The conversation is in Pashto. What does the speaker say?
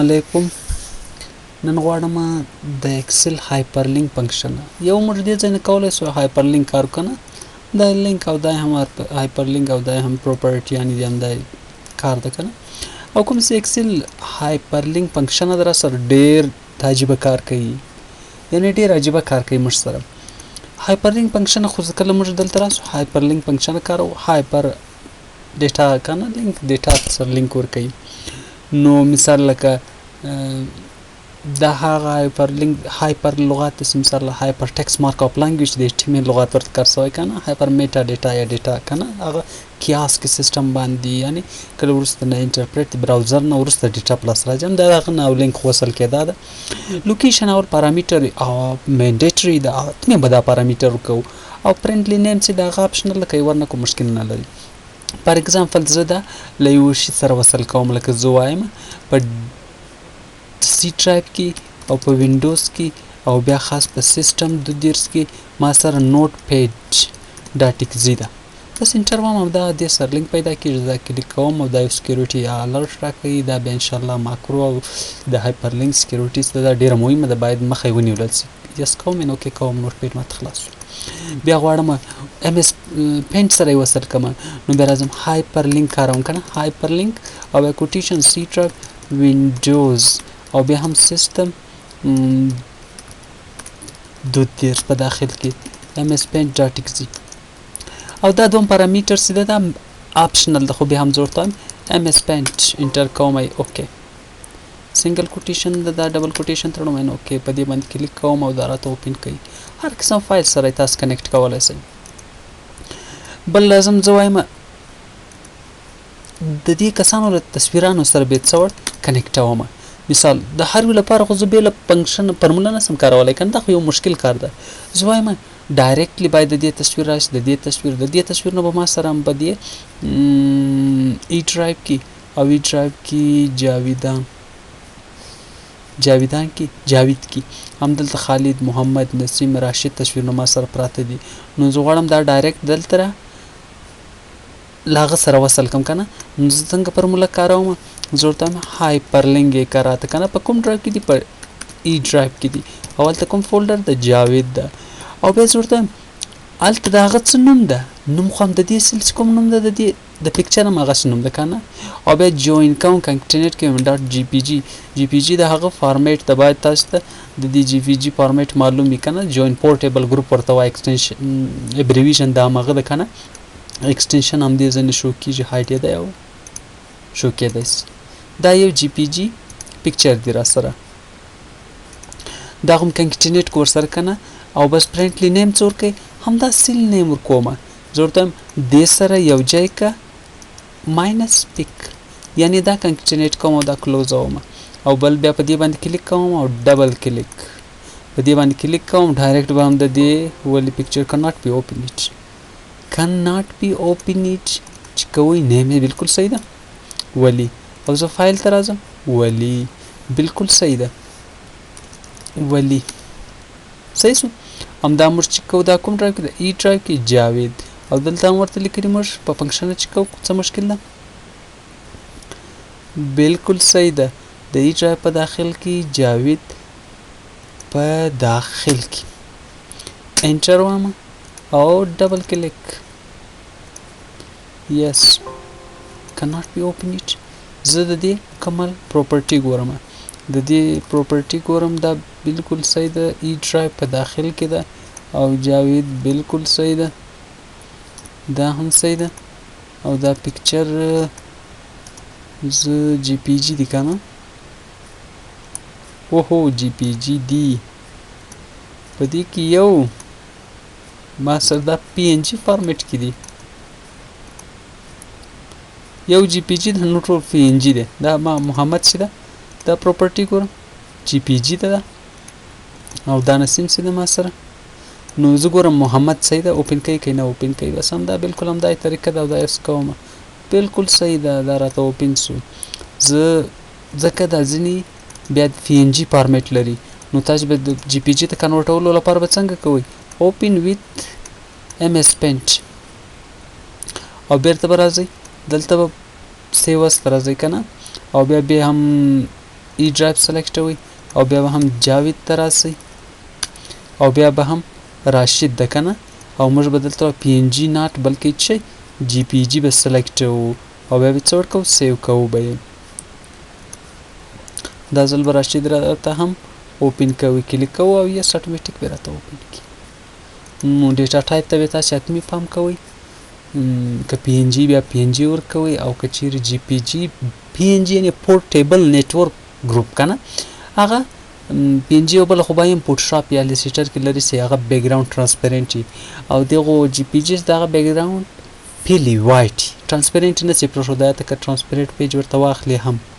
علیکم. نن غواړم د ایکسیل هایپرلینک فنکشن یو موږ دې ځای نه کولی سو هایپرلینک کار کنه دا لینک او دا هم هایپرلینک او دا هم پروپرټی یعنی دا هم دا کار ده کنه او کوم چې ایکسیل هایپرلینک فنکشن در سره ډیر عجیبه کار کوي یعنی ډیر عجیبه کار کوي موږ سره هایپرلینک فنکشن خو کله موږ دلته راسو هایپرلینک فنکشن کارو هایپر ډیټا کنه لینک ډیټا سره لینک ور کوي نو مثال لکه دا هغه هایپر لغات مثال هایپر ټیکست مارک اپ لانګویج د HTML لغات ورته کار سوی کنه هایپر میټا ډیټا یا ډیټا کنه هغه کیاس کې سیستم باندې یعنی کله ورسته نه انټرپریټ براوزر نه ورسته ډیټا پلس راځم دا هغه نو لینک وصل کېدا ده لوکیشن اور پارامټر او منډیټری دا نه بدا پارامټر کو او فرندلی نیم چې دا آپشنل کوي ورنه کوم مشکل نه لري فار ایگزامپل زه دا لایوشي سره وصل کوم لکه زه وایم په سی ډرایو کې او په وینډوز کې او بیا خاص په سیستم د دیرس کې ما سره نوٹ پیج ډاټ ایکزی ده بس انټر وم او دا د سر لینک پیدا کیږي دا کلیک کوم او دا سکیورټي الرټ راکړي دا به ان شاء الله ماکرو او د هایپرلینک سکیورټي دا ډیره مهمه ده باید مخې ونیول شي یس کوم نو کې کوم نوٹ پیج ما خلاص بیا غواړم ام اس پینټ سره وصل کوم نو بیا راځم هایپرلینک کاروم کنه هایپرلینک او کوټیشن سی ټرک وینډوز او بیا هم سیستم د دیرس په داخل کې ms paint ډاټ ایکزی او دا دوم پارامټرز دي دا آپشنل ده خو به هم ضرورت ms paint انټر کوم اوکې سنگل کوټیشن دا ډبل کوټیشن ترنو مې اوکې په دې باندې کلیک کوم او دا راته اوپن کوي هر قسم فایل سره تاسو کنیکټ کولای شئ بل لازم زوایم د دې کسانو له تصویرانو سره به څور کنیکټ ومه مثال د هر ویل لپاره خو زه بیل فنکشن فرموله نه سم کارولای کنه دا خو یو مشکل کار ده زه وایم ډایرکټلی باید د دې تصویر راشي د دې تصویر نو به ما سره هم په دې ای ډرایو کې او ای ډرایو کې جاوید کې هم دلته خالد محمد نسیم راشد تصویر نو ما سره پراته دي نو زه غواړم دا ډایرکټ دلته لاغه سره وصل کوم کنه نو څنګه فرموله کاروم ضرورت هم هایپرلینک کراته کنه په کوم ډرایو کې دی په ای ډرایو کې دی اول ته کوم فولډر د جاوید ده او به ضرورت هم الته دا غت نوم ده نوم خو هم د دې سیل کوم نوم ده د پکچر هم هغه نوم ده کنه او به جوین کوم کنټینټ کې ډاټ جی پی جی د هغه فارمیټ د باید تاسو ته د دې جی پی جی فارمیټ معلوم کنه جوین پورټیبل ګروپ ورته وای ایکستنشن ابریویشن دا مغه ده کنه ایکستنشن هم دې ځنه شو کیږي هایټ دی او شو کېدای دا یو جی پی جی پکچر دی را سره دا هم کنټینټ کور سره کنه او بس فرندلی نیم څور کوي هم دا سیل نیم ورکومه ضرورت هم د سره یو ځای کا ماینس پک یعنی دا کنټینټ کوم او دا کلوز اوم او بل بیا په دې باندې کلیک کوم او ډبل کلیک په دې باندې کلیک کوم ډایرکټ به هم د دې ولی پکچر cannot be open it چې کوی نیم بالکل صحیح ده ولی او زه فایل ته راځم ولی بالکل صحیح ده ولی صحیح شو همدا موږ چې کو دا کوم ډرایو کې د ای ډرایو کې جاوید او دلته ورته لیکلي موږ په فنکشن چې کو څه مشکل ده بالکل صحیح ده د ای ډرایو په داخل کې جاوید په داخل کې انټر وام او ډبل کلیک یس cannot be open it زه د دې کمل پراپرټي ګورم د دې پراپرټي ګورم دا بالکل صحیح ده ای ډرایو په داخل کې ده او جاوید بالکل صحیح ده دا هم صحیح ده او دا پکچر زه جی پی جی دی کنه اوهو جی پی جی دی په دې کې یو ما سره دا پی ان جی فارمیټ کې دی یو جی پی جی د نوټرل پی ان جی دی دا ما محمد سي ده دا پراپرټي ګورم جی پی جی ده او دا نسیم سي ده ما سره نو زه ګورم محمد صحیح ده اوپن کوي که نه اوپن کوي بس هم دا بالکل هم دا طریقه ده او دا یې کوم بالکل صحیح ده دا راته اوپن سو زه ځکه دا ځینې بیا پی ان جی فارمیټ لري نو تاسو به د جی پی جی ته کنورټولو لپاره به څنګه کوئ اوپن ویت ms paint او بیرته به راځئ دلته به سیوس ته راځئ که نه او بیا هم ای ډرایو سلیکټوئ او بیا به هم جاوید ته راسئ او بیا به هم راشد ده که نه او موږ به دلته پی ان جي ناټ بلکې څه شی جی پی جي به سلیکټوو او بیا به څه ورکوو سیو کوو به یې دا ځل به راشد راته هم اوپن کوي کلیک کوو او یس اټومیټیک به راته اوپن کړي نو ډیټا ټایپ ته به تاسې حتمي پام کوئ که پی ان جي بیا پی ان جي ورکوئ او که چیرې جی پی جي پی ان جي یعنې پورټیبل نیټورک ګروپ که نه هغه پی ان جي او بله خو به هم فوټوشاپ یا لیسیټر کې لري چې هغه بیکګراوند ټرانسپیرنټ وي او دغو جی پی جي د هغه بیکګراوند پیلی وایټ ټرانسپیرنټ نه شي پرېښودی که ټرانسپیرنټ پیج ورته واخلې هم